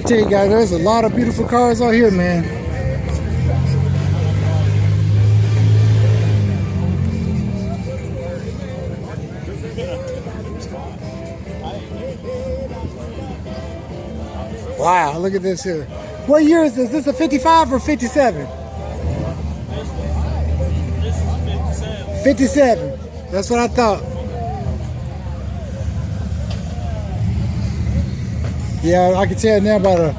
tell you guys, there's a lot of beautiful cars out here, man. Wow, look at this here. What year is this? Is this a 55 or 57? 57. That's what I thought. Yeah, I can tell now by the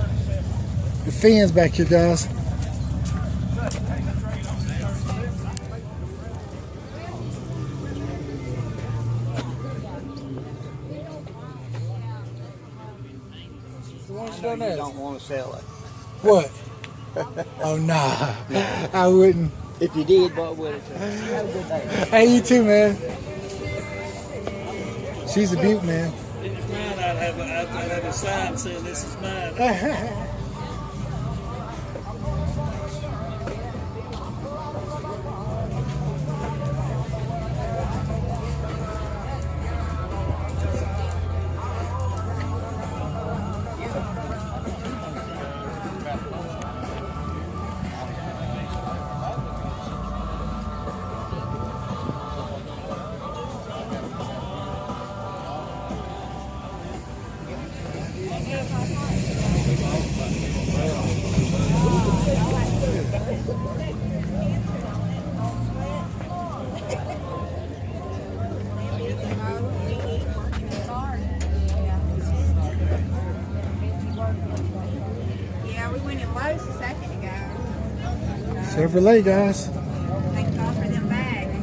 fins back here, guys. You don't want to sell it. What? Oh, nah. I wouldn't. If you did, what would it? Have a good day. Hey, you too, man. She's a beaut, man. If it's mine, I'd have a sign saying this is mine. Yeah, we went in Lowe's a second ago. Chevrolet, guys. Thank God for them bags.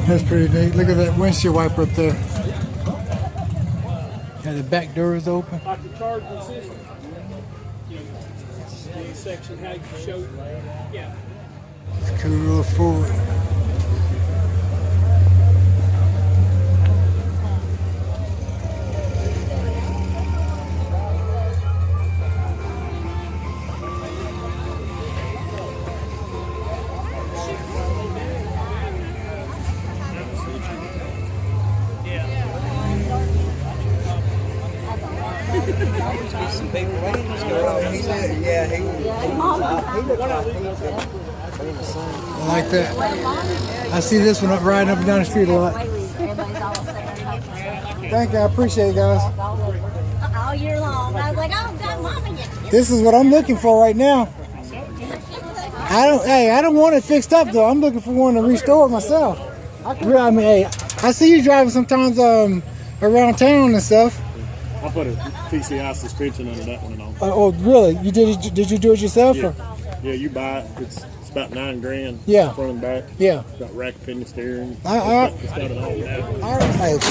That's pretty neat. Look at that windshield wiper up there. And the back door is open. Like the charging system. The section how you show. Yeah. It's cool little Ford. Some people waiting to go. Yeah, he I like that. I see this one riding up and down the street a lot. Thank you. I appreciate it, guys. All year long. I was like, oh, God, Mama, you. This is what I'm looking for right now. I don't want it fixed up though. I'm looking for one to restore it myself. I mean, hey, I see you driving sometimes around town and stuff. I put a TCI suspension under that one and all. Oh, really? You did you do it yourself? Yeah. Or? Yeah, you buy it. It's about $9,000. Yeah. Front and back. Yeah. It's got rack pinion steering. It's I- got it all now. All right.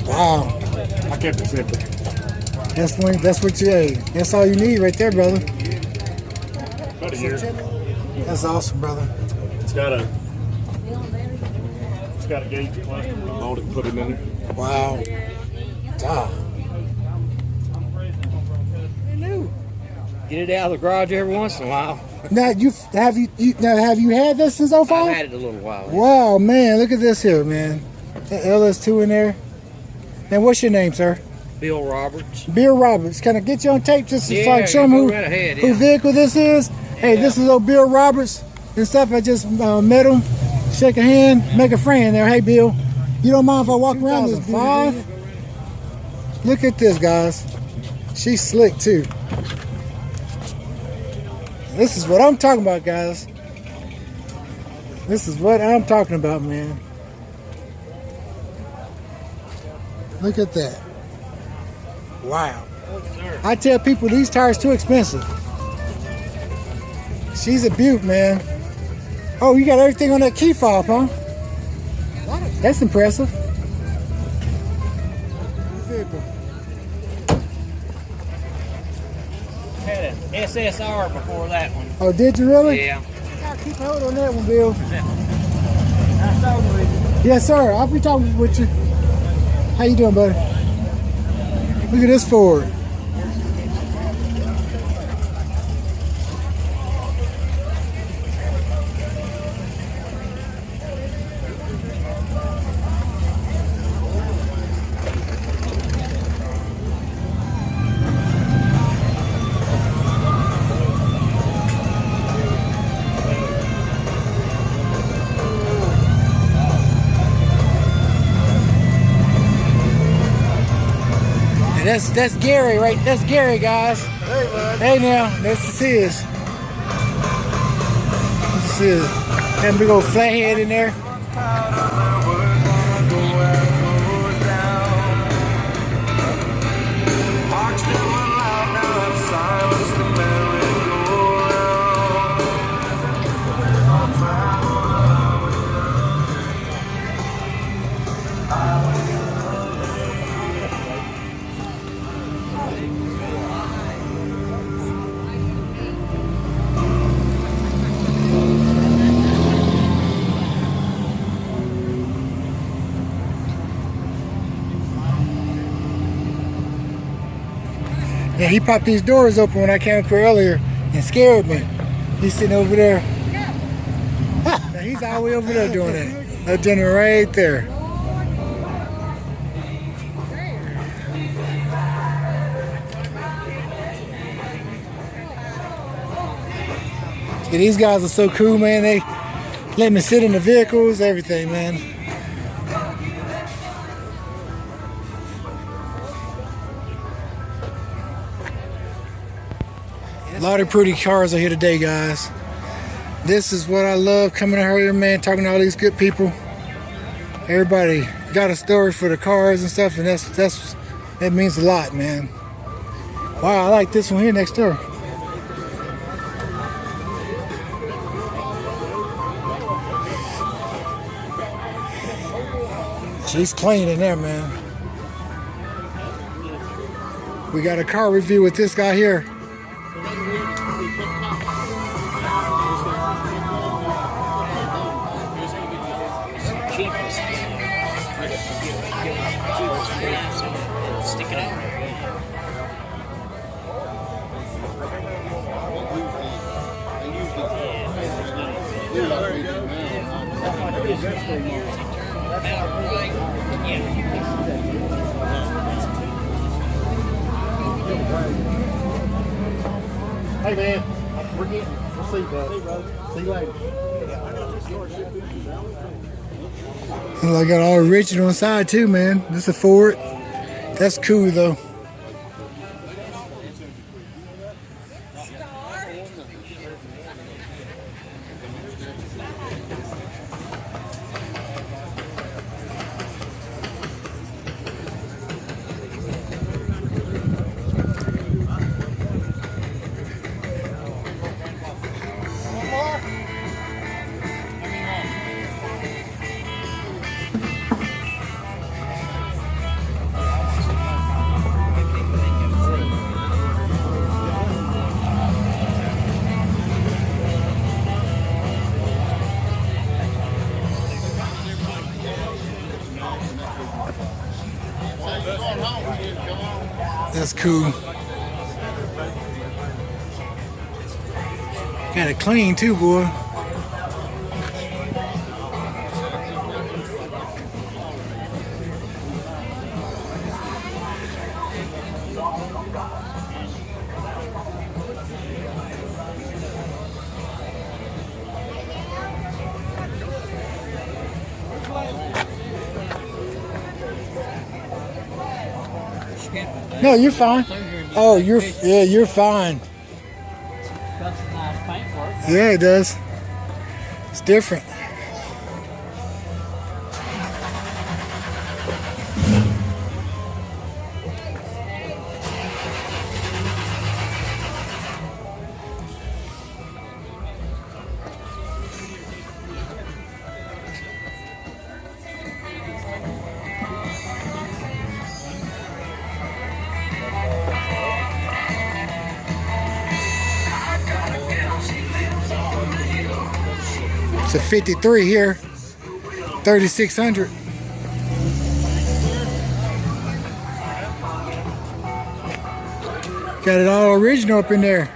Wow. I kept it simple. That's what you ate. That's all you need right there, brother. About a year. That's awesome, brother. It's got a gauge plastic. Bought it and put it in there. Wow. Ah. get it out of the garage every once in a while. Now have you had this since 05? I've had it a little while. Wow, man, look at this here, man. That LS2 in there. And what's your name, sir? Bill Roberts. Bill Roberts. Can I get you on tape just to show them go right ahead, whose vehicle this is? Hey, this is old Bill Roberts and stuff. I just met him, shake a hand, make a friend there. Hey, Bill, you don't mind if I walk around this 5? Look at this, guys. She's slick too. This is what I'm talking about, guys. This is what I'm talking about, man. Look at that. Wow. I tell people these tires too expensive. She's a beaut, man. Oh, you got everything on that key fob, huh? That's impressive. Had an SSR before that one. Oh, did you really? Yeah. Keep hold on that one, Bill. Nice talking with you. Yes, sir. I'll be talking with you. How you doing, buddy? Look at this Ford. That's Gary, right? That's Gary, guys. Hey, man. Hey now, this is his. This is that big old flathead in there. Yeah, he popped these doors open when I came up here earlier and scared me. He's sitting over there. Now he's all the way over there doing it. That gentleman right there. Yeah, these guys are so cool, man. They let me sit in the vehicles, everything, man. A lot of pretty cars are here today, guys. This is what I love coming out here, man, talking to all these good people. Everybody got a story for the cars and stuff, and that means a lot, man. Wow, I like this one here next door. She's clean in there, man. We got a car review with this guy here. Stick it out. Hey, man. We're getting. We'll see, bud. See you later. Well, I got all original inside too, man. This is a Ford. That's cool though. That's cool. Got it clean too, boy. No, you're fine. Oh, you're fine. Yeah, it does. It's different. It's a 53 here, 3600. Got it all original up in there.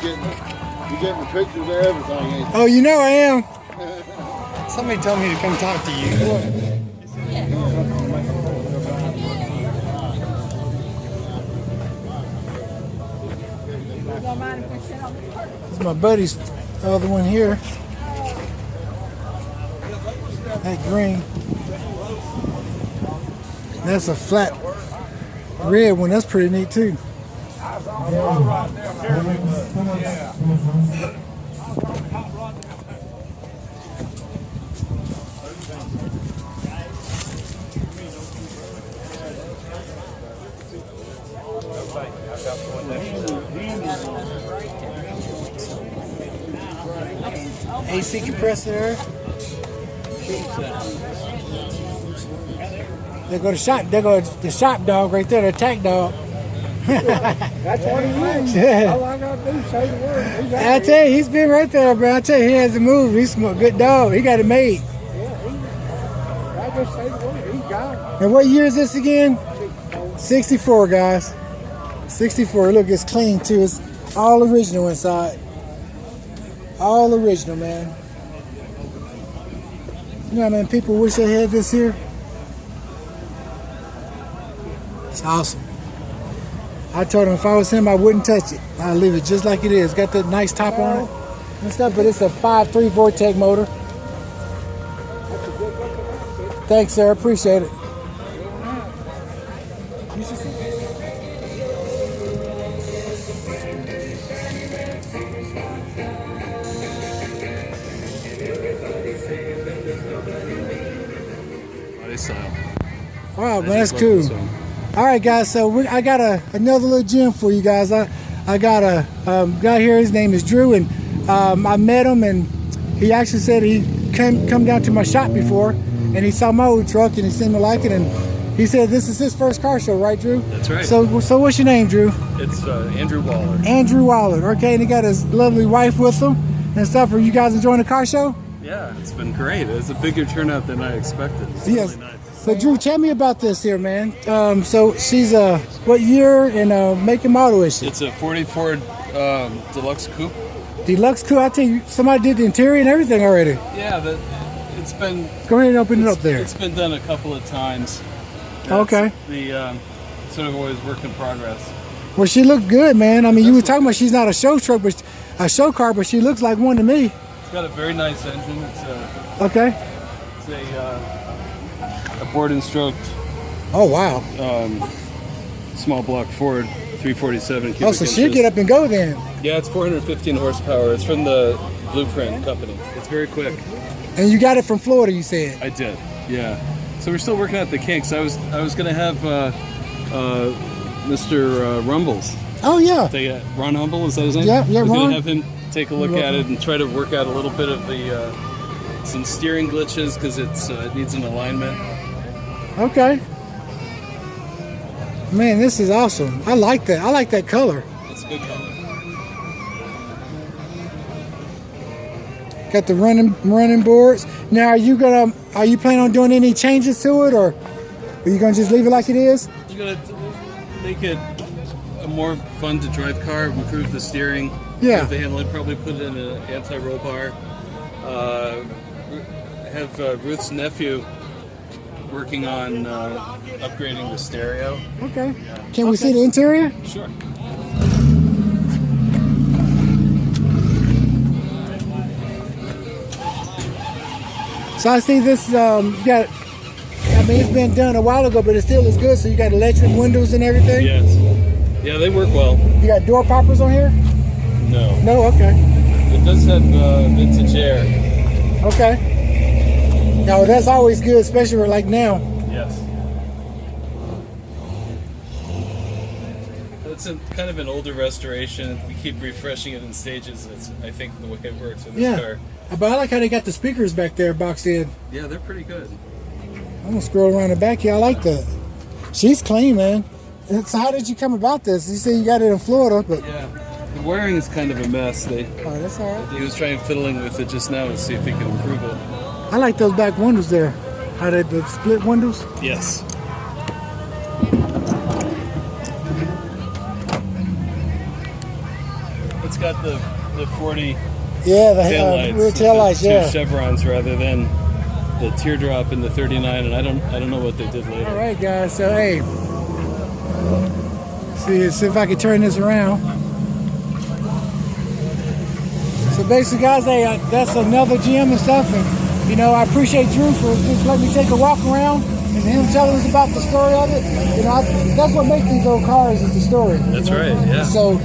You getting the pictures of everything, ain't you? Oh, you know I am. Somebody told me to come talk to you. It's my buddy's other one here. That green. That's a flat red one. That's pretty neat too. AC compressor there. There go the shop. There go the shop dog right there, the attack dog. That's what he is. Yeah. All I gotta do is say the word. He's out I tell you, he's been right there, bro. I tell you, he hasn't moved. He's a good dog. He got it made. I just say the word. He's gone. And what year is this again? 64, guys. 64. Look, it's clean too. It's all original inside. All original, man. You know, man, people wish they had this here. It's awesome. I told him if I was him, I wouldn't touch it. I'd leave it just like it is. Got that nice top on it and stuff, but it's a 5.3 Vortec motor. Thanks, sir. Appreciate it. Wow, man, that's cool. All right, guys. So I got another little gem for you guys. I got a guy here. His name is Drew, and I met him, and he actually said he come down to my shop before, and he saw my old truck, and he seemed to like it, and he said this is his first car show, right, Drew? That's right. So what's your name, Drew? It's Andrew Waller. Andrew Waller. Okay, and he got his lovely wife with him and stuff. Are you guys enjoying the car show? Yeah, it's been great. It's a bigger turnout than I expected. It's Yes. really nice. So Drew, tell me about this here, man. So she's what year and make and model is she? It's a 44 Deluxe Coupe. Deluxe coupe. I tell you, somebody did the interior and everything already. Yeah, it's been. Go ahead and open it up there. It's been done a couple of times. Okay. The sort of always work in progress. Well, she looked good, man. I mean, you were talking about she's not a show truck, but a show car, but she looks like one to me. It's got a very nice engine. It's Okay. a board and stroked Oh wow. small block Ford 347 cubic Oh, so she'll inches. get up and go then. Yeah, it's 415 horsepower. It's from the Blueprint company. It's very quick. And you got it from Florida, you said. I did, yeah. So we're still working out the kinks. I was gonna have Mr. Rumbles. Oh yeah. Ron Humble, is that his name? Yeah, I was Ron. gonna have him take a look at it and try to work out a little bit of the some steering glitches because it needs an alignment. Okay. Man, this is awesome. I like that. I like that color. It's a good color. Got the running boards. Now, are you planning on doing any changes to it, or are you gonna just leave it like it is? I'm gonna make it a more fun to drive car, improve the steering, Yeah. improve the handling, probably put it in an anti-roll bar. Have Ruth's nephew working on upgrading the stereo. Okay. Can we see the interior? Sure. So I see this. It's been done a while ago, but it still is good. So you got electric windows and everything. Yes. Yeah, they work well. You got door poppers on here? No. No. Okay. It does have vintage air. Okay. Now that's always good, especially for like now. Yes. It's kind of an older restoration. We keep refreshing it in stages. It's, I think, the way it works with this car. But I like how they got the speakers back there boxed in. Yeah, they're pretty good. I'm gonna scroll around the back here. I like that. She's clean, man. So how did you come about this? You say you got it in Florida, but Yeah. The wiring is kind of a mess. oh, that's all right. He was trying fiddling with it just now to see if he could improve it. I like those back windows there. How they the split windows. Yes. It's got the 40 Yeah, the taillights. rear taillights. Two Yeah. chevrons rather than the teardrop in the 39, and I don't know what they did later. All right, guys. So hey, see if I can turn this around. So basically, guys, hey, that's another gym and stuff. And You know, I appreciate Drew for just letting me take a walk around and him telling us about the story of it. You know, that's what makes these old cars is the story. That's you know? right, yeah. So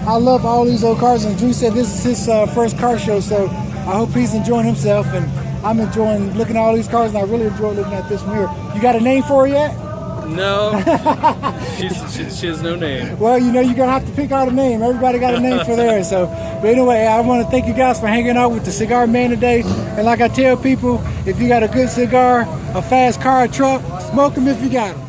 I love all these old cars, and Drew said this is his first car show, so I hope he's enjoying himself, and I'm enjoying looking at all these cars, and I really enjoy looking at this one here. You got a name for her yet? No, she has no name. Well, you know, you're gonna have to pick out a name. Everybody got a name for theirs. So, but anyway, I want to thank you guys for hanging out with the Cigar Man today. And like I tell people, if you got a good cigar, a fast car, a truck, smoke them if you got them.